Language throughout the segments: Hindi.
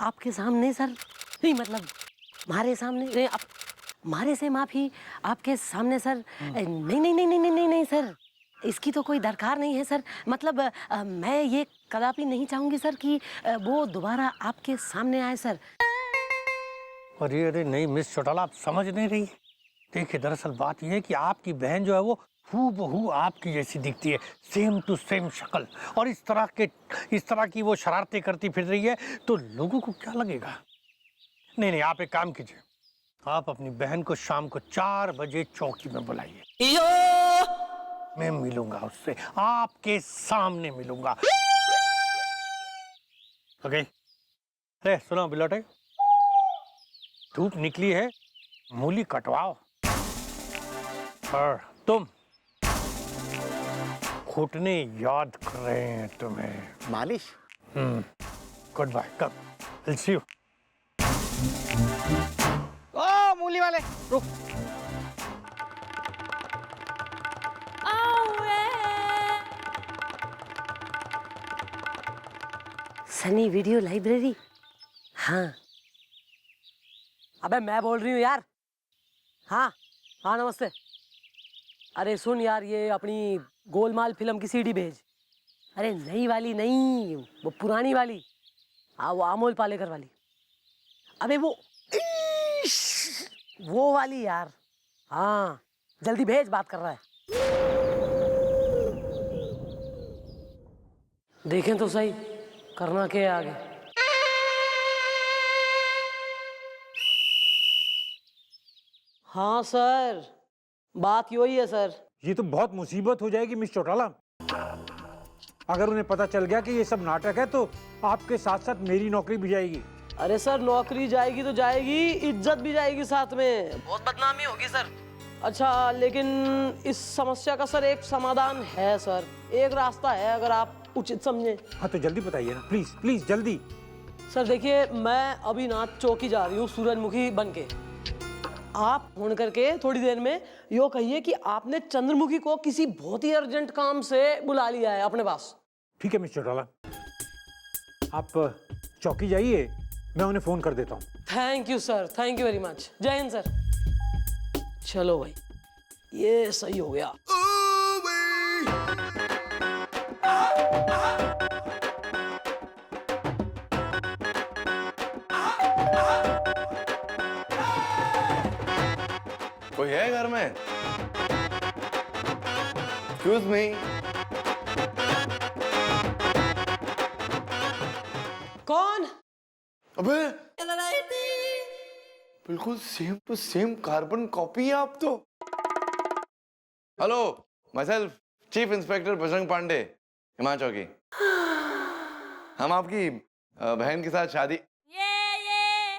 आपके सामने सर, नहीं मतलब हमारे सामने, नहीं आप हमारे से माफी, आपके सामने सर। नहीं नहीं नहीं नहीं नहीं नहीं नहीं सर, इसकी तो कोई दरकार नहीं है सर। मतलब मैं ये कदापि नहीं चाहूंगी सर कि वो दोबारा आपके सामने आए सर। अरे अरे नहीं मिस चौटाला, आप समझ नहीं रही। देखिए दरअसल बात यह है कि आपकी बहन जो है वो हूबहू आपकी जैसी दिखती है, सेम टू सेम शक्ल, और इस तरह की वो शरारतें करती फिर रही है, तो लोगों को क्या लगेगा। नहीं नहीं, आप एक काम कीजिए, आप अपनी बहन को शाम को 4 बजे चौकी में बुलाइए। मैं मिलूंगा उससे, आपके सामने मिलूंगा। ओके। अरे सुनो बिलोटे, धूप निकली है, मूली कटवाओ, और तुम घुटने याद कर रहे हैं तुम्हें। मालिश। Goodbye, come, will see you. ओ मूली वाले रुक। Sunny video library. हाँ अबे मैं बोल रही हूँ यार। हाँ हाँ नमस्ते। अरे सुन यार, ये अपनी गोलमाल फिल्म की सीडी भेज। अरे नई वाली नहीं, वो पुरानी वाली। हाँ वो अमोल पालेकर वाली। अबे वो वाली यार। हाँ जल्दी भेज, बात कर रहा है। देखें तो सही, करना क्या है आगे। हाँ सर, बात यही है सर। ये तो बहुत मुसीबत हो जाएगी मिस चौटाला। अगर उन्हें पता चल गया कि ये सब नाटक है तो आपके साथ साथ मेरी नौकरी भी जाएगी। अरे सर नौकरी जाएगी तो जाएगी, इज्जत भी जाएगी साथ में, बहुत बदनामी होगी सर। अच्छा लेकिन इस समस्या का सर एक समाधान है सर, एक रास्ता है अगर आप उचित समझें। हाँ तो जल्दी बताइए ना, प्लीज प्लीज जल्दी। सर देखिए, मैं अभी ना चौकी जा रही हूँ सूरजमुखी बन के। आप फोन करके थोड़ी देर में यो कहिए कि आपने चंद्रमुखी को किसी बहुत ही अर्जेंट काम से बुला लिया है अपने पास। ठीक है मिस चौटाला, आप चौकी जाइए, मैं उन्हें फोन कर देता हूँ। Thank you sir, thank you very much. जय हिंद सर। चलो भाई, ये सही हो गया। कोई है घर में? Excuse me. कौन? अबे बिल्कुल same to same carbon copy है आप तो। Hello, my self chief inspector Bajrang Pandey, हिमा चौकी। हम आपकी बहन के साथ शादी,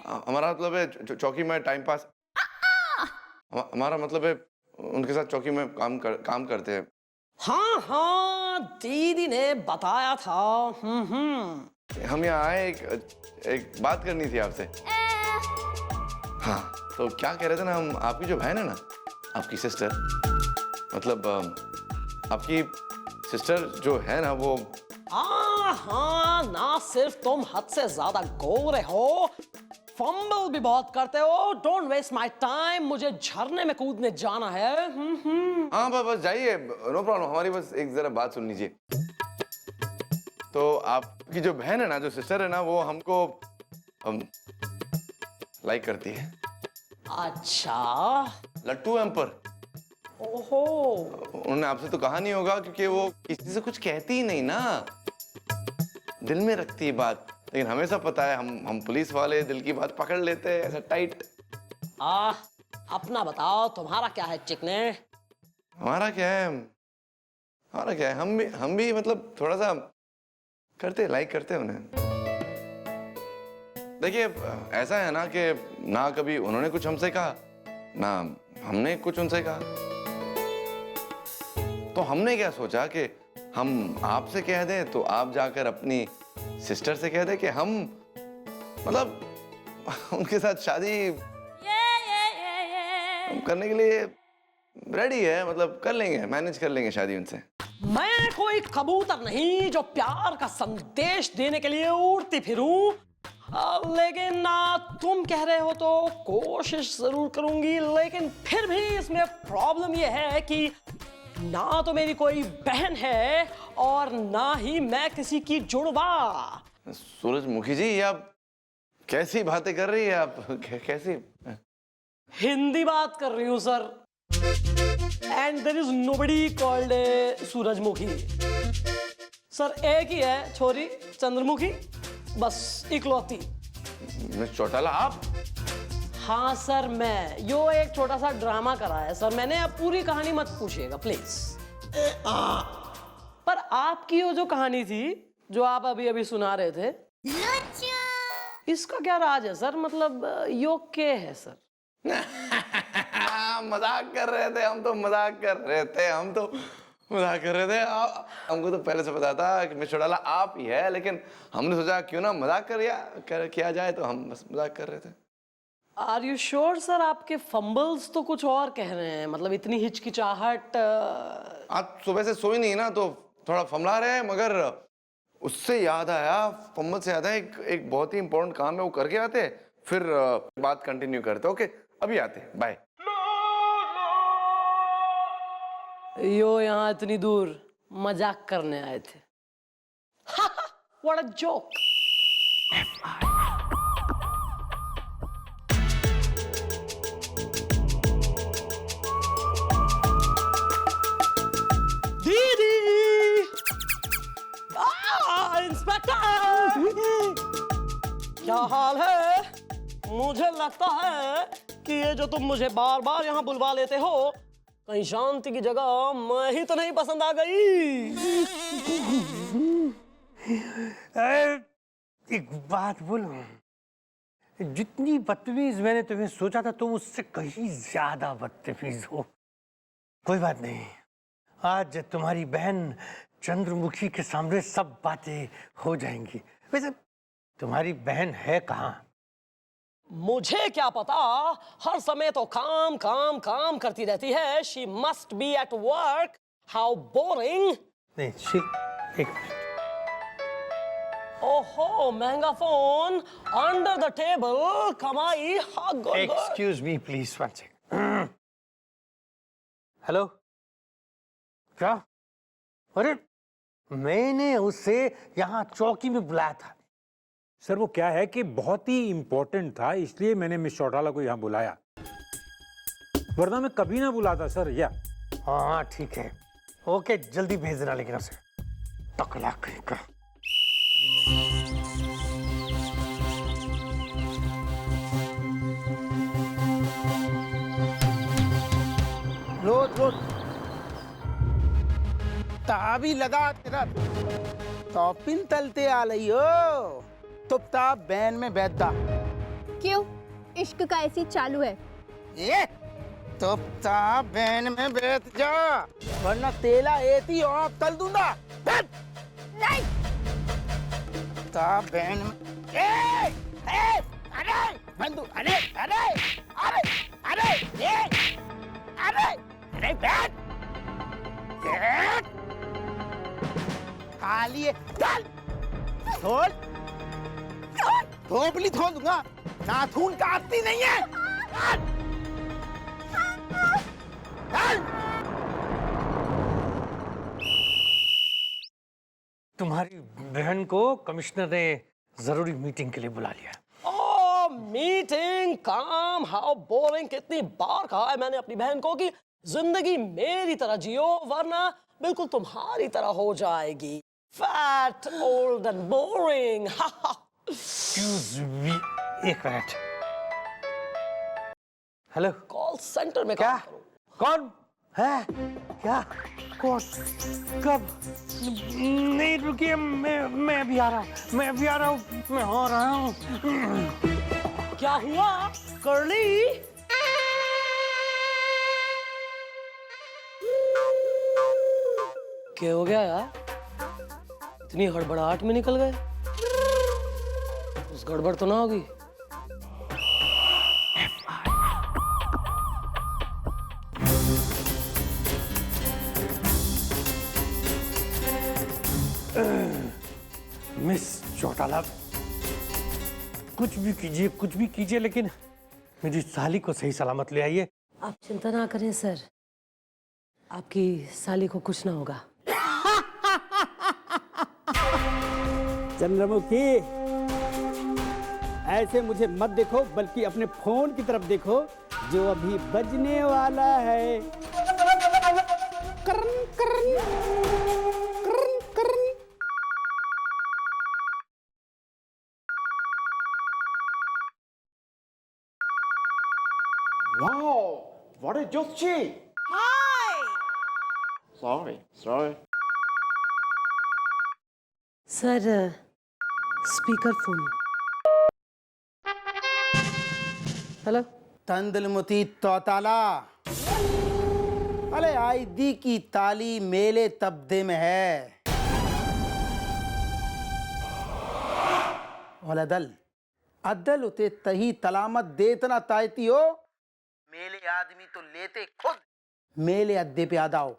हमारा मतलब है चौकी में टाइम पास, हमारा मतलब है उनके साथ चौकी में काम करते हैं। हाँ हाँ दीदी ने बताया था। हम यहाँ आए, एक बात करनी थी आपसे। हाँ तो क्या कह रहे थे ना, हम आपकी जो बहन है ना, आपकी सिस्टर, मतलब आपकी सिस्टर जो है ना वो। हाँ ना सिर्फ तुम हद से ज्यादा गोरे हो, फंबल भी बहुत करते हो। डोंट वेस्ट माय टाइम, मुझे झरने में कूदने जाना है। हाँ बस जाइए, नो प्रॉब्लम। हमारी बस एक जरा बात सुन लीजिए। तो आपकी जो बहन है ना, जो सिस्टर है ना, वो हमको लाइक करती है। अच्छा लट्टू एम्पर। ओहो, उन्होंने आपसे तो कहा नहीं होगा क्योंकि वो किसी से कुछ कहती ही नहीं ना, दिल में रखती है बात। लेकिन हमें सब पता है, हम पुलिस वाले दिल की बात पकड़ लेते हैं ऐसा टाइट। अपना बताओ, तुम्हारा क्या है चिकने? हमारा क्या है, हम भी मतलब थोड़ा सा करते, लाइक करते हैं उन्हें। देखिए ऐसा है ना कि ना कभी उन्होंने कुछ हमसे कहा, ना हमने कुछ उनसे कहा। तो हमने क्या सोचा कि हम आपसे कह दें तो आप जाकर अपनी सिस्टर से कह दें कि हम मतलब उनके साथ शादी करने के लिए रेडी है, मतलब कर लेंगे, मैनेज कर लेंगे शादी उनसे। मैं कोई कबूतर नहीं जो प्यार का संदेश देने के लिए उड़ती फिरूं। लेकिन तुम कह रहे हो तो कोशिश जरूर करूंगी, लेकिन फिर भी इसमें प्रॉब्लम यह है कि ना तो मेरी कोई बहन है और ना ही मैं किसी की जुड़वा। सूरजमुखी जी, ये आप कैसी बातें कर रही है आप? कैसी? हिंदी बात कर रही हूं sir. And there is nobody called Surajmukhi. Sir एक ही है छोरी, चंद्रमुखी, बस इकलौती। मिस चौटाला आप? हाँ सर, मैं यो एक छोटा सा ड्रामा करा है सर मैंने। अब पूरी कहानी मत पूछिएगा प्लीज। पर आपकी वो जो कहानी थी जो आप अभी अभी सुना रहे थे, इसका क्या राज है सर? मतलब यो क्या है सर? मजाक कर रहे थे हम तो, मजाक कर रहे थे हम तो, मजाक कर रहे थे। हमको तो पहले से पता था कि मिस चौटाला आप ही है, लेकिन हमने सोचा क्यों ना मजाक किया जाए, तो हम बस मजाक कर रहे थे। Are you sure sir? आपके फंबल्स तो कुछ और कह रहे हैं, मतलब इतनी हिचकिचाहट। आप सुबह से सोई नहीं ना, तो थोड़ा फमला रहे हैं। मगर उससे याद आया, फंबल से याद आया, एक बहुत ही इंपॉर्टेंट काम है, वो करके आते, फिर बात कंटिन्यू करते। ओके, अभी आते, बाय। यो यहाँ इतनी दूर मजाक करने आए थे। What a joke. दीदी, इंस्पेक्टर, क्या हाल है? मुझे लगता है कि ये जो तुम मुझे बार बार यहाँ बुलवा लेते हो, कहीं शांति की जगह मैं ही तो नहीं पसंद आ गई। एक बात बोलूं, जितनी बदतमीज मैंने तुम्हें सोचा था, तुम उससे कहीं ज्यादा बदतमीज हो। कोई बात नहीं, आज तुम्हारी बहन चंद्रमुखी के सामने सब बातें हो जाएंगी। वैसे तुम्हारी बहन है कहाँ? मुझे क्या पता, हर समय तो काम काम काम करती रहती है। She must be at work. How boring. नहीं, एक ओहो, महंगा फोन अंडर द टेबल। कमाई। Excuse me please, one second. Hello, क्या? अरे मैंने उसे यहाँ चौकी में बुलाया था। सर वो क्या है कि बहुत ही इंपॉर्टेंट था, इसलिए मैंने मिस चौटाला को यहाँ बुलाया, वरना मैं कभी ना बुलाता सर। या हाँ ठीक है, ओके, जल्दी भेज देना, लेकिन उसे टकला कहेगा। रोज रोज ताबी लगा तेरा टॉपिन तलते आ रही हो। तुपता बैन में बैठा क्यों? इश्क का ऐसी चालू है। ये तुपता बैन में बैठ जा, वरना तेला एती और तल दूंगा। बैठ। नहीं। ता बैन में अरे बंदू, अरे अरे अरे अरे अरे अरे बैठ बैठ। खाली है, चल छोड़, थोपली थोड़ दूंगा, नाखून काटती नहीं है। तुम्हारी बहन को कमिश्नर ने जरूरी मीटिंग के लिए बुला लिया। ओ मीटिंग, काम, हाउ बोरिंग। कितनी बार कहा है मैंने अपनी बहन को कि जिंदगी मेरी तरह जियो, वरना बिल्कुल तुम्हारी तरह हो जाएगी। Fat, old and boring. Excuse me, एक मिनट। हेलो, कॉल सेंटर में क्या? काम करो। कौन है? क्या? कौन? कब? नहीं रुकिए, मैं अभी आ रहा हूँ, मैं अभी आ रहा हूँ, मैं आ रहा हूँ। क्या हुआ करली? क्या हो गया यार? इतनी हड़बड़ाहट में निकल गए। कुछ गड़बड़ तो ना होगी? मिस चौटाला, कुछ भी कीजिए, लेकिन मेरी साली को सही सलामत ले आइए। आप चिंता ना करें सर, आपकी साली को कुछ ना होगा। चंद्रमुखी, ऐसे मुझे मत देखो, बल्कि अपने फोन की तरफ देखो जो अभी बजने वाला है। Karan Karan Karan Karan. Wow, what a Joshi! Hi! Sorry. Sir speaker phone. Hello. तंदलमुती तौताला। अरे आईदी की ताली मेले तब्दे में है। अदल अदल उते तही तलामत देतना तायती हो। मेले आदमी तो लेते खुद मेले अद्दे पे आदाओ।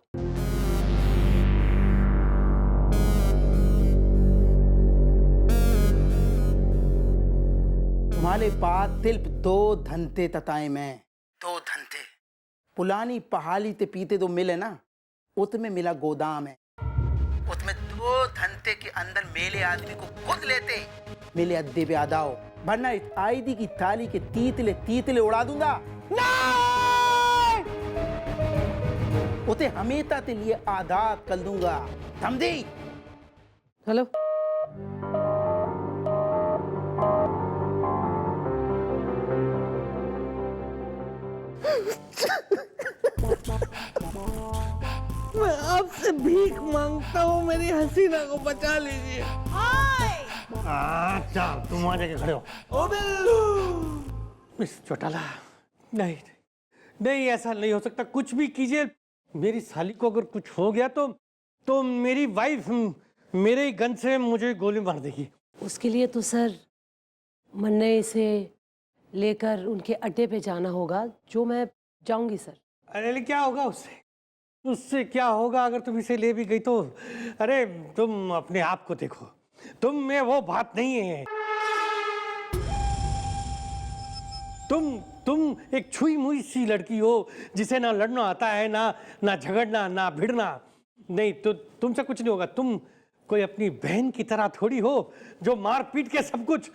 तुम्हारे पास तिल्प 2 धनते तताए में 2 धनते पुलानी पहाली ते पीते तो मिले ना, उसमें मिला गोदाम है। उसमें 2 धनते के अंदर मेले आदमी को खुद लेते मेले अद्दे पे आदाओ, वरना इस आईदी की ताली के तीतले उड़ा दूंगा। नहीं! उसे हमेशा के लिए आजाद कर दूंगा, समझी? हेलो। मैं आपसे भीख मांगता हूँ, मेरी हसीना को बचा लीजिए। अच्छा तुम वहां जाके खड़े हो। ओ बिल्लू! मिस चौटाला, नहीं ऐसा नहीं हो सकता, कुछ भी कीजिए। मेरी साली को अगर कुछ हो गया तो मेरी वाइफ मेरे ही गन से मुझे गोली मार देगी। उसके लिए तो सर मन्ने से लेकर उनके अड्डे पे जाना होगा, जो मैं जाऊंगी सर। अरे क्या होगा उससे क्या होगा अगर तुम इसे ले भी गई तो? अरे तुम अपने आप को देखो, तुम में वो बात नहीं है। तुम एक छुई मुई सी लड़की हो जिसे ना लड़ना आता है, ना झगड़ना, ना भिड़ना। नहीं तो तुमसे कुछ नहीं होगा। तुम कोई अपनी बहन की तरह थोड़ी हो जो मार पीट के सब कुछ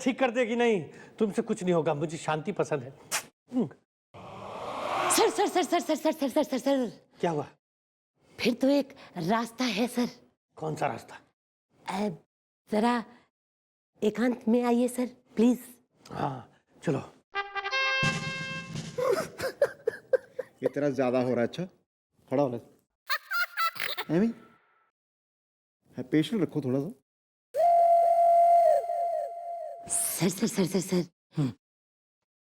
ठीक कर देगी। नहीं, तुमसे कुछ नहीं होगा। मुझे शांति पसंद है। Sir sir sir sir sir sir sir sir sir sir क्या हुआ? फिर तो एक रास्ता है सर। कौन सा रास्ता? जरा एकांत में आइए सर, प्लीज। हाँ चलो। ये तेरा ज्यादा हो रहा है। अच्छा खड़ा हो ले। एमी पेशेंस रखो थोड़ा सा। Sir sir sir sir sir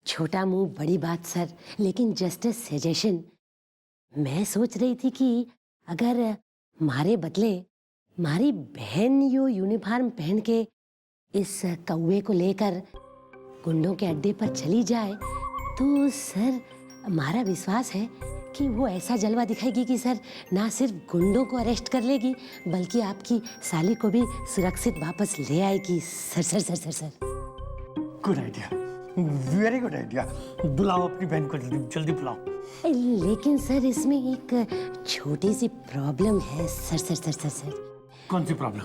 छोटा मुंह बड़ी बात सर, लेकिन जस्ट अ सजेशन। मैं सोच रही थी कि अगर मारे बदले मारी बहन यो यूनिफॉर्म पहन के इस कौवे को लेकर गुंडों के अड्डे पर चली जाए तो सर हमारा विश्वास है कि वो ऐसा जलवा दिखाएगी कि सर ना सिर्फ गुंडों को अरेस्ट कर लेगी बल्कि आपकी साली को भी सुरक्षित वापस ले आएगी। Sir sir sir sir sir good idea, very good idea. बुलाओ अपनी बहन को, जल्दी बुलाओ। लेकिन सर इसमें एक छोटी सी प्रॉब्लम है। Sir sir sir sir sir कौन सी प्रॉब्लम?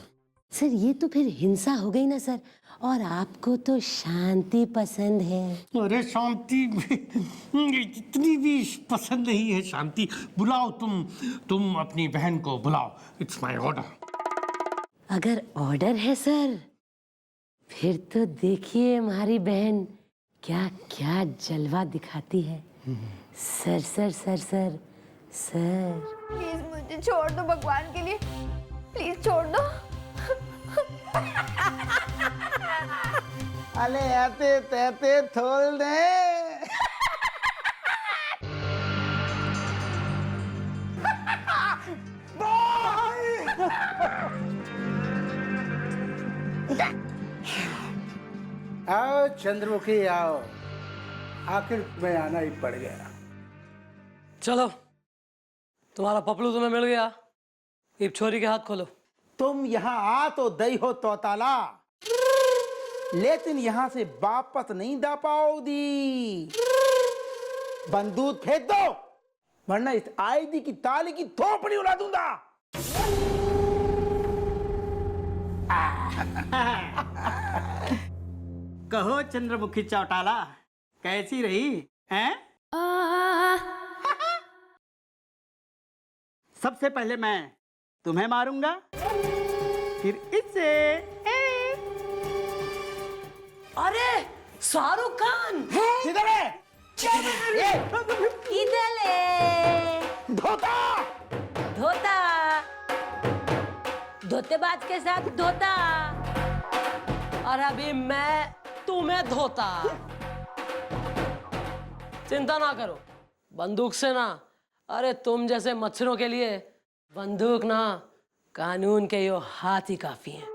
सर ये तो फिर हिंसा हो गई ना सर, और आपको तो शांति पसंद है। अरे शांति इतनी भी पसंद नहीं है शांति। बुलाओ तुम अपनी बहन को बुलाओ। It's my order. अगर ऑर्डर है सर फिर तो देखिए हमारी बहन क्या क्या जलवा दिखाती है। Sir sir sir sir sir please मुझे छोड़ दो, भगवान के लिए प्लीज छोड़ दो। अले आते तैते थोल दे। आओ चंद्रमुखी आओ, आखिर तुम्हें आना ही पड़ गया। चलो तुम्हारा पपलू तुम्हें मिल गया, अब छोरी के हाथ खोलो। तुम यहाँ आ तो दई हो तौताला, लेकिन यहां से वापस नहीं दा पाओगी। बंदूक फेंक दो, वरना इस आईडी की ताली की थोपड़ी उड़ा दूंगा। कहो चंद्रमुखी चौटाला, कैसी रही हैं? सबसे पहले मैं तुम्हें मारूंगा, फिर इसे। अरे शाहरुख खान किधर है? ये इधर ले धोता। धोता, धोतेबाज के साथ धोता, और अभी मैं तुम्हें धोता। चिंता ना करो, बंदूक से ना, अरे तुम जैसे मच्छरों के लिए बंदूक ना, कानून के यो हाथ ही काफी हैं।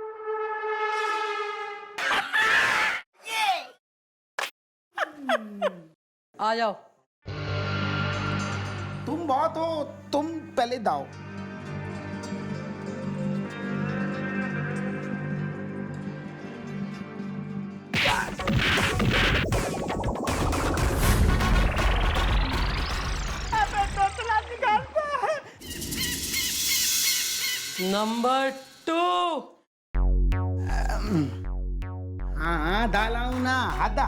आ जाओ। तुम बहुत हो, तुम पहले दाओ। नंबर 2। हाँ हाँ डालाऊ ना, हादा।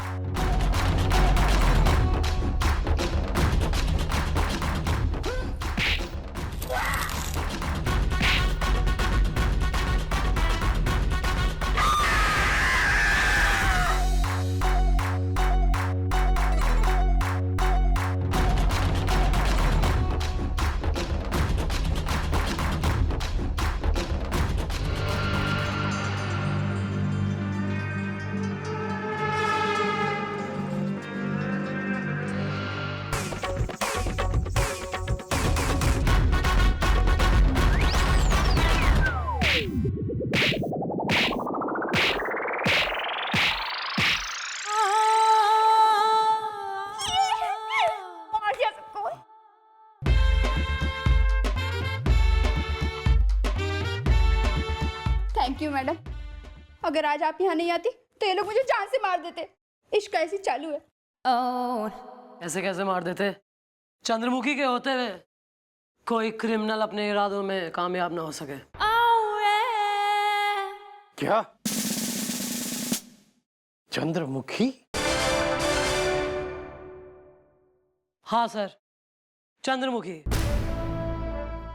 मार दिया सबको। थैंक यू मैडम, अगर आज आप यहाँ नहीं आती तो ये लोग मुझे जान से मार देते। इश्क ऐसी चालू है। ऐसे कैसे मार देते? चंद्रमुखी के होते हुए कोई क्रिमिनल अपने इरादों में कामयाब ना हो सके। क्या? चंद्रमुखी? हाँ सर, चंद्रमुखी।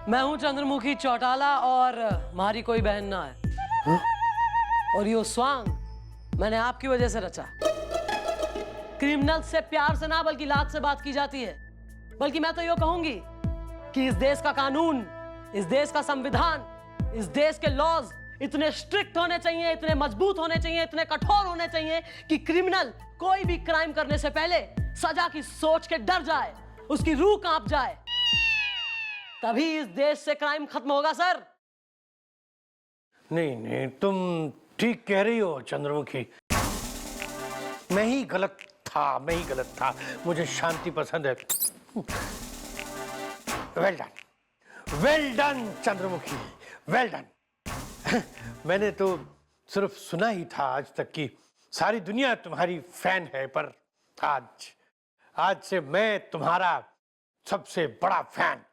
मैं हूं चंद्रमुखी चौटाला, और हमारी कोई बहन ना है। और ये स्वांग मैंने आपकी वजह से रचा। क्रिमिनल से प्यार से ना बल्कि लात से बात की जाती है। बल्कि मैं तो ये कहूंगी कि इस देश का कानून, इस देश का संविधान, इस देश के लॉज इतने स्ट्रिक्ट होने चाहिए, इतने मजबूत होने चाहिए, इतने कठोर होने चाहिए कि क्रिमिनल कोई भी क्राइम करने से पहले सजा की सोच के डर जाए, उसकी रूह कांप जाए। तभी इस देश से क्राइम खत्म होगा सर। नहीं नहीं, तुम ठीक कह रही हो चंद्रमुखी। मैं ही गलत था। मुझे शांति पसंद है। Well done Chandramukhi, well done. मैंने तो सिर्फ सुना ही था आज तक कि सारी दुनिया तुम्हारी फैन है, पर आज से मैं तुम्हारा सबसे बड़ा फैन।